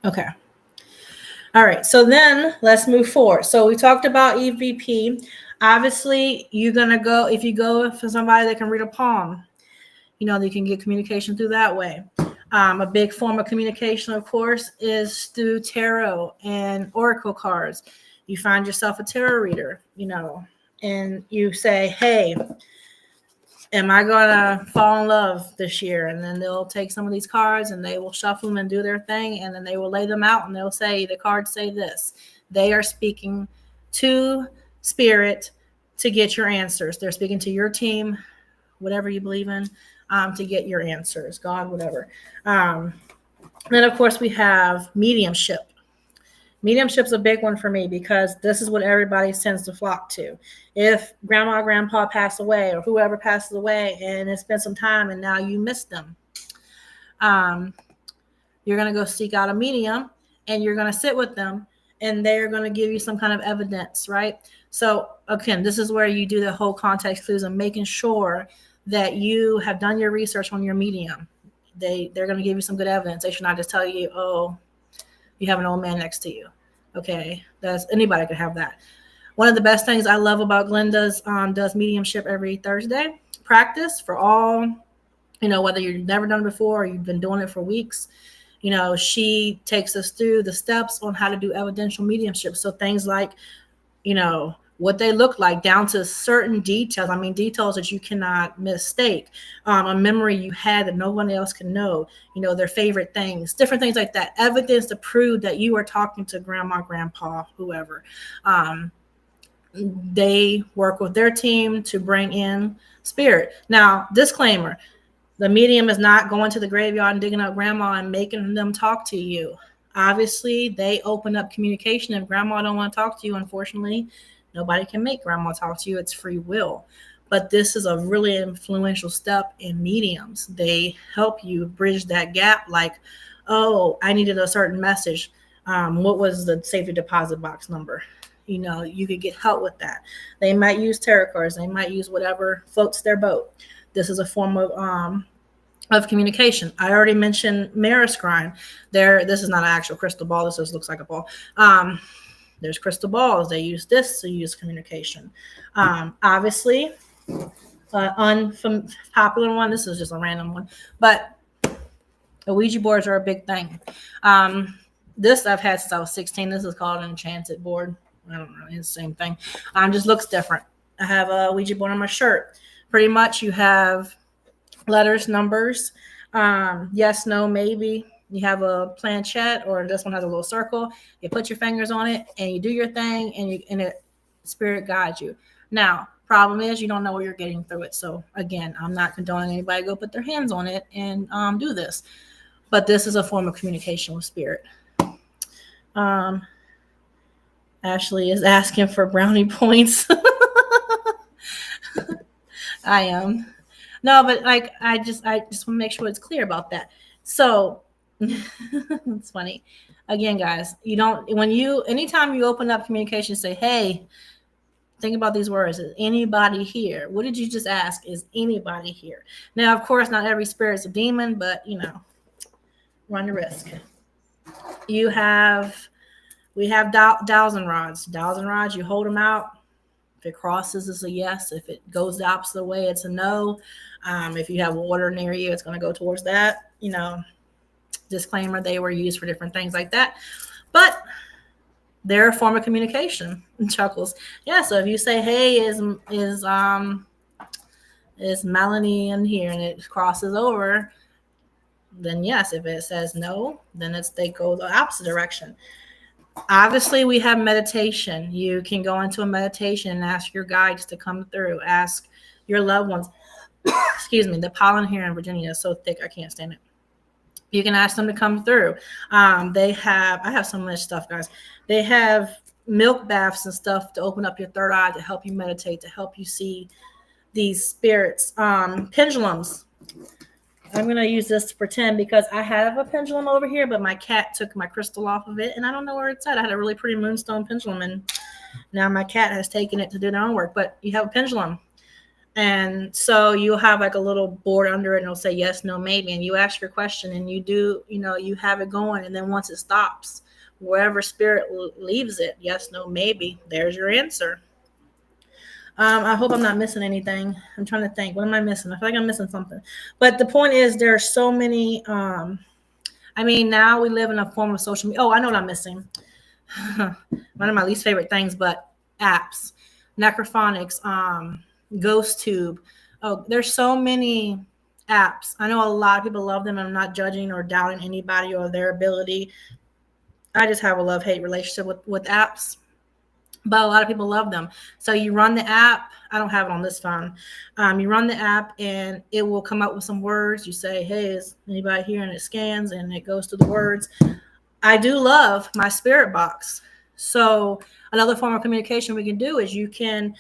Okay. All right. So then let's move forward. So we talked about EVP. Obviously, you're going to go, if you go for somebody that can read a palm, they can get communication through that way. A big form of communication, of course, is through tarot and oracle cards. You find yourself a tarot reader, and you say, hey, am I going to fall in love this year? And then they'll take some of these cards and they will shuffle them and do their thing. And then they will lay them out and they'll say, the cards say this. They are speaking to spirit to get your answers. They're speaking to your team, whatever you believe in, to get your answers, God, whatever. Then, of course, we have mediumship. Mediumship's a big one for me because this is what everybody tends to flock to. If grandma or grandpa pass away or whoever passes away and it's been some time and now you miss them, you're going to go seek out a medium and you're going to sit with them and they're going to give you some kind of evidence, right? So, again, this is where you do the whole context clues and making sure that you have done your research on your medium. They're going to give you some good evidence. They should not just tell you, oh, you have an old man next to you. Okay, anybody could have that. One of the best things I love about Glenda's does mediumship every Thursday practice for all, whether you've never done it before or you've been doing it for weeks. She takes us through the steps on how to do evidential mediumship. So things like, what they look like down to certain details. I mean, details that you cannot mistake. A memory you had that no one else can know, their favorite things, different things like that. Evidence to prove that you are talking to grandma, grandpa, whoever. They work with their team to bring in spirit. Now, disclaimer, the medium is not going to the graveyard and digging up grandma and making them talk to you. Obviously, they open up communication. If grandma don't want to talk to you, unfortunately, nobody can make grandma talk to you. It's free will. But this is a really influential step in mediums. They help you bridge that gap. Like, oh, I needed a certain message. What was the safety deposit box number? You could get help with that. They might use tarot cards. They might use whatever floats their boat. This is a form of communication. I already mentioned mirror scrying. This is not an actual crystal ball. This just looks like a ball. There's crystal balls. They use this to use communication. Obviously, unpopular one. This is just a random one, but the Ouija boards are a big thing. This I've had since I was 16. This is called an enchanted board. I don't know. It's the same thing. Just looks different. I have a Ouija board on my shirt. Pretty much you have letters, numbers, yes, no, maybe. You have a planchette, or this one has a little circle. You put your fingers on it and you do your thing, and it spirit guides you. Now, problem is you don't know what you're getting through it. So again, I'm not condoning anybody go put their hands on it and do this. But this is a form of communication with spirit. Ashley is asking for brownie points. I am. No, but like I just want to make sure it's clear about that. So it's funny. Again, guys, anytime you open up communication, say, hey, think about these words. Is anybody here? What did you just ask? Is anybody here? Now, of course, not every spirit is a demon, but run the risk. We have dowsing rods. Dowsing rods, you hold them out. If it crosses, it's a yes. If it goes the opposite way, it's a no. If you have water near you, it's going to go towards that. Disclaimer, they were used for different things like that. But they're a form of communication. Chuckles. Yeah, so if you say, hey, is Melanie in here, and it crosses over, then yes. If it says no, then they go the opposite direction. Obviously, we have meditation. You can go into a meditation and ask your guides to come through. Ask your loved ones. Excuse me. The pollen here in Virginia is so thick, I can't stand it. You can ask them to come through. I have so much stuff, guys. They have milk baths and stuff to open up your third eye, to help you meditate, to help you see these spirits. Pendulums. I'm going to use this to pretend, because I have a pendulum over here, but my cat took my crystal off of it, and I don't know where it's at. I had a really pretty moonstone pendulum, and now my cat has taken it to do their own work. But you have a pendulum, and so you have like a little board under it, and it'll say yes, no, maybe, and you ask your question, and you have it going, and then once it stops, wherever spirit leaves it, yes, no, maybe, there's your answer. I hope I'm not missing anything. I'm trying to think. What am I missing? I feel like I'm missing something. But the point is, there are so many. Now we live in a form of social media. Oh, I know what I'm missing. One of my least favorite things, but apps, Necrophonics, GhostTube. Oh, there's so many apps. I know a lot of people love them, and I'm not judging or doubting anybody or their ability. I just have a love-hate relationship with apps. But a lot of people love them. So you run the app. I don't have it on this phone. You run the app, and it will come up with some words. You say, hey, is anybody here? And it scans, and it goes to the words. I do love my spirit box. So another form of communication we can do is you can,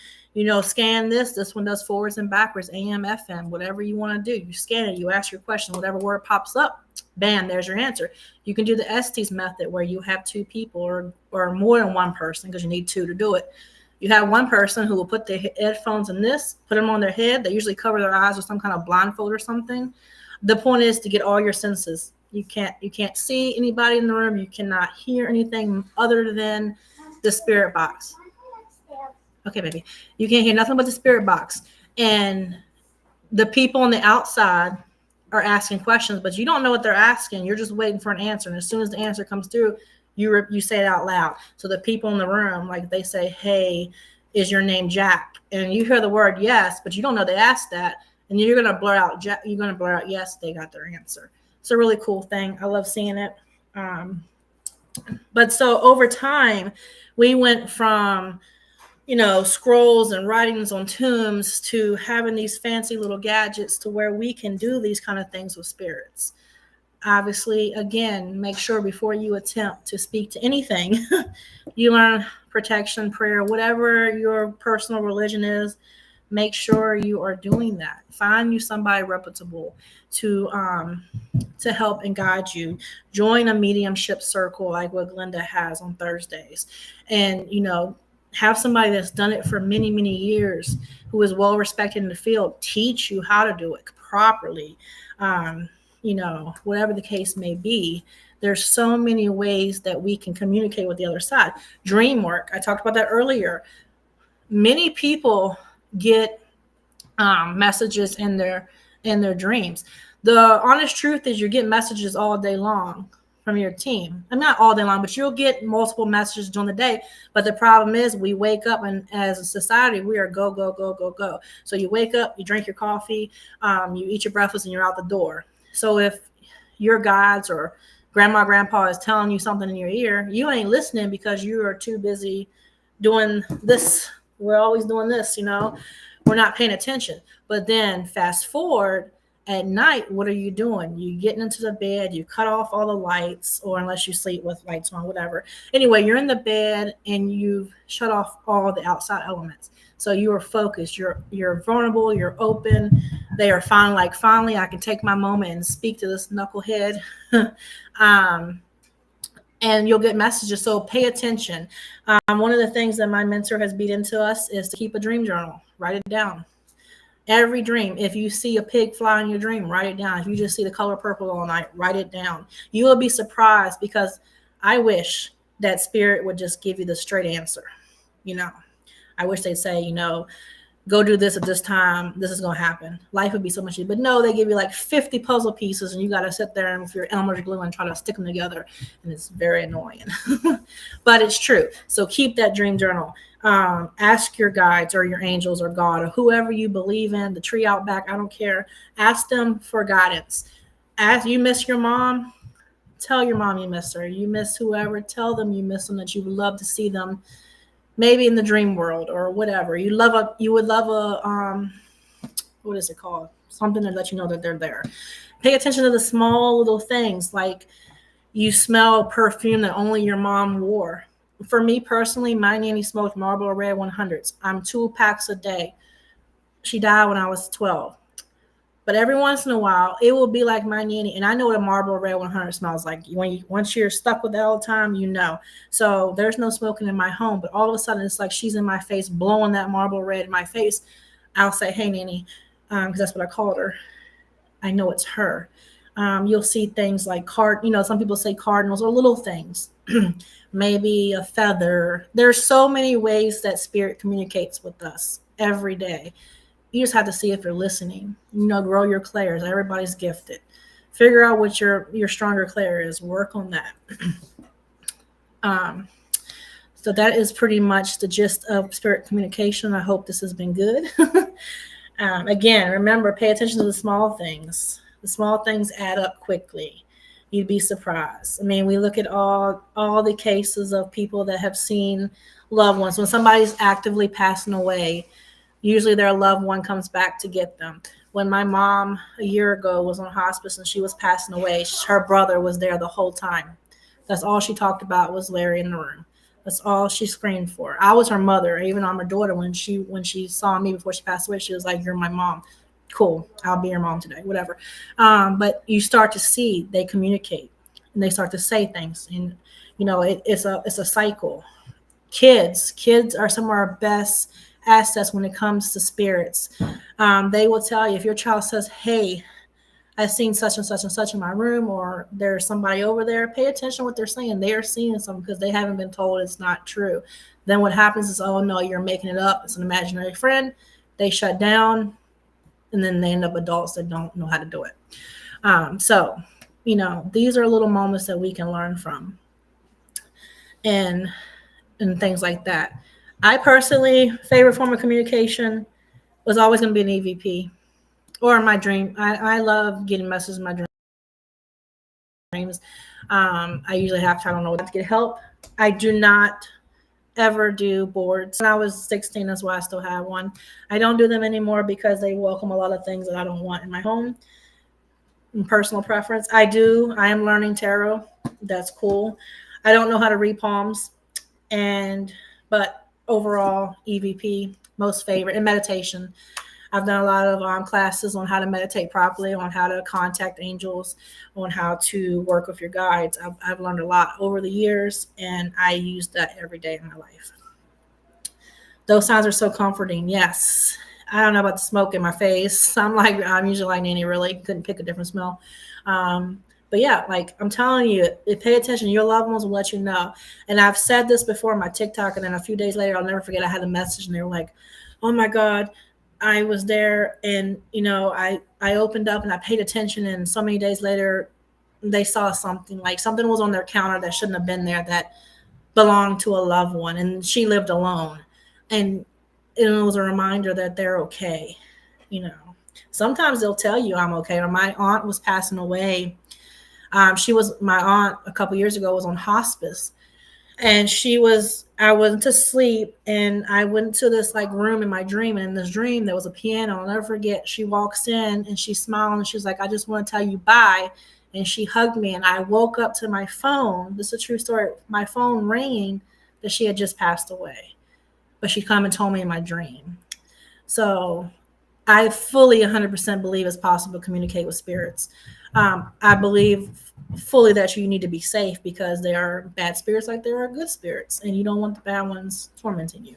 scan this. This one does forwards and backwards, AM, FM, whatever you want to do. You scan it. You ask your question. Whatever word pops up, bam, there's your answer. You can do the Estes method, where you have two people or more than one person, because you need two to do it. You have one person who will put their headphones in this, put them on their head. They usually cover their eyes with some kind of blindfold or something. The point is to get all your senses. You can't see anybody in the room. You cannot hear anything other than the spirit box. Okay, baby. You can't hear nothing but the spirit box. And the people on the outside are asking questions, but you don't know what they're asking. You're just waiting for an answer. And as soon as the answer comes through, you say it out loud. So the people in the room, like, they say, hey, is your name Jack? And you hear the word yes, but you don't know they asked that. And you're going to blur out Jack. You're going to blur out yes, they got their answer. It's a really cool thing. I love seeing it. But so over time, we went from, scrolls and writings on tombs to having these fancy little gadgets to where we can do these kind of things with spirits. Obviously, again, make sure before you attempt to speak to anything, you learn protection, prayer, whatever your personal religion is. Make sure you are doing that. Find you somebody reputable to help and guide you. Join a mediumship circle like what Glenda has on Thursdays, and have somebody that's done it for many, many years, who is well respected in the field, teach you how to do it properly. Whatever the case may be, there's so many ways that we can communicate with the other side. Dream work, I talked about that earlier. Many people get messages in their dreams. The honest truth is, you get messages all day long from your team. I'm not all day long, but you'll get multiple messages during the day. But the problem is, we wake up, and as a society, we are go, go, go, go, go. So you wake up, you drink your coffee, you eat your breakfast, and you're out the door. So if your guides or grandma, grandpa is telling you something in your ear, you ain't listening because you are too busy doing this. We're always doing this, we're not paying attention. But then fast forward at night, what are you doing? You getting into the bed, you cut off all the lights, or unless you sleep with lights on, whatever. Anyway, you're in the bed and you've shut off all the outside elements. So you are focused, you're vulnerable, you're open. They are finally I can take my moment and speak to this knucklehead. And you'll get messages. So pay attention. One of the things that my mentor has beat into us is to keep a dream journal. Write it down. Every dream. If you see a pig fly in your dream, write it down. If you just see the color purple all night, write it down. You will be surprised, because I wish that spirit would just give you the straight answer. I wish they'd say, go do this at this time. This is going to happen. Life would be so much easier. But no, they give you like 50 puzzle pieces, and you got to sit there and with your Elmer's glue and try to stick them together. And it's very annoying. But it's true. So keep that dream journal. Ask your guides or your angels or God or whoever you believe in, the tree out back, I don't care. Ask them for guidance. Ask, you miss your mom? Tell your mom you miss her. You miss whoever, tell them you miss them, that you would love to see them maybe in the dream world or whatever. You would love a what is it called? Something to let you know that they're there. Pay attention to the small little things, like you smell perfume that only your mom wore. For me personally, my nanny smoked Marlboro Red 100s. I'm 2 packs a day. She died when I was 12. But every once in a while, it will be like my nanny. And I know what a Marlboro Red 100 smells like. Once you're stuck with that all the time, So there's no smoking in my home. But all of a sudden, it's like she's in my face, blowing that Marlboro Red in my face. I'll say, hey, nanny, because that's what I called her. I know it's her. You'll see things like some people say cardinals or little things. Maybe a feather. There's so many ways that spirit communicates with us every day. You just have to see if you're listening. Grow your clairs. Everybody's gifted. Figure out what your stronger clair is. Work on that. So that is pretty much the gist of spirit communication. I hope this has been good. Again, remember, pay attention to the small things. The small things add up quickly. You'd be surprised. I mean, we look at all the cases of people that have seen loved ones. When somebody's actively passing away, usually their loved one comes back to get them. When my mom a year ago was on hospice and she was passing away, her brother was there the whole time. That's all she talked about was Larry in the room. That's all she screamed for. I was her mother. Even I'm her daughter. When she saw me before she passed away, she was like, "You're my mom." Cool. I'll be your mom today. Whatever. But you start to see they communicate and they start to say things, and it's a cycle. Kids are some of our best assets when it comes to spirits. They will tell you if your child says, "Hey, I've seen such and such and such in my room," or "There's somebody over there." Pay attention to what they're saying. They are seeing something because they haven't been told it's not true. Then what happens is, oh no, you're making it up. It's an imaginary friend. They shut down, and then they end up adults that don't know how to do it. So these are little moments that we can learn from, and things like that. I personally, favorite form of communication was always going to be an EVP or my dream. I love getting messages in my dreams. I usually have to, I don't know, to get help. I do not ever do boards. When I was 16, that's why I still have one. I don't do them anymore because they welcome a lot of things that I don't want in my home. personal preference. I am learning tarot. That's cool. I don't know how to read palms, but overall EVP, most favorite, and meditation. I've done a lot of classes on how to meditate properly, on how to contact angels, on how to work with your guides. I've learned a lot over the years, and I use that every day in my life. Those sounds are so comforting. Yes. I don't know about the smoke in my face. I'm usually like Nanny, really couldn't pick a different smell. But yeah, like I'm telling you, pay attention. Your loved ones will let you know. And I've said this before on my TikTok, and then a few days later, I'll never forget, I had a message and they were like, oh my God, I was there, and I opened up and I paid attention, and so many days later they saw something, like something was on their counter that shouldn't have been there, that belonged to a loved one, and she lived alone. And it was a reminder that they're okay. Sometimes they'll tell you I'm okay. Or my aunt was passing away. My aunt a couple years ago was on hospice, and I went to sleep, and I went to this like room in my dream, and in this dream there was a piano. I'll never forget, she walks in and she's smiling, and she's like, I just want to tell you bye. And she hugged me, and I woke up to my phone. This is a true story. My phone ringing that she had just passed away, but she come and told me in my dream. So I fully 100% believe it's possible to communicate with spirits. I believe fully that you need to be safe, because there are bad spirits like there are good spirits, and you don't want the bad ones tormenting you.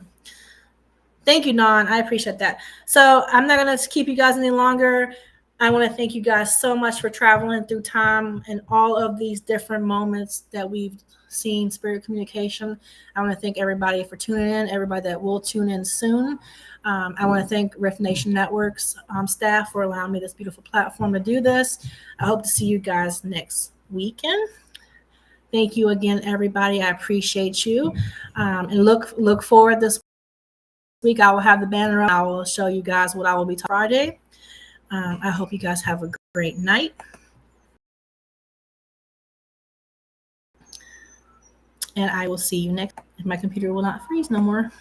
Thank you, Don. I appreciate that. So I'm not going to keep you guys any longer. I want to thank you guys so much for traveling through time and all of these different moments that we've seen spirit communication. I want to thank everybody for tuning in, everybody that will tune in soon. I want to thank R.I.F.T Nation Network's staff for allowing me this beautiful platform to do this. I hope to see you guys next weekend. Thank you again, everybody. I appreciate you. And look forward this week. I will have the banner up. I will show you guys what I will be talking Friday. I hope you guys have a great night. And I will see you next. If my computer will not freeze no more.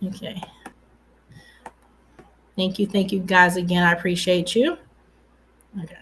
Okay. Thank you guys again. I appreciate you. Okay.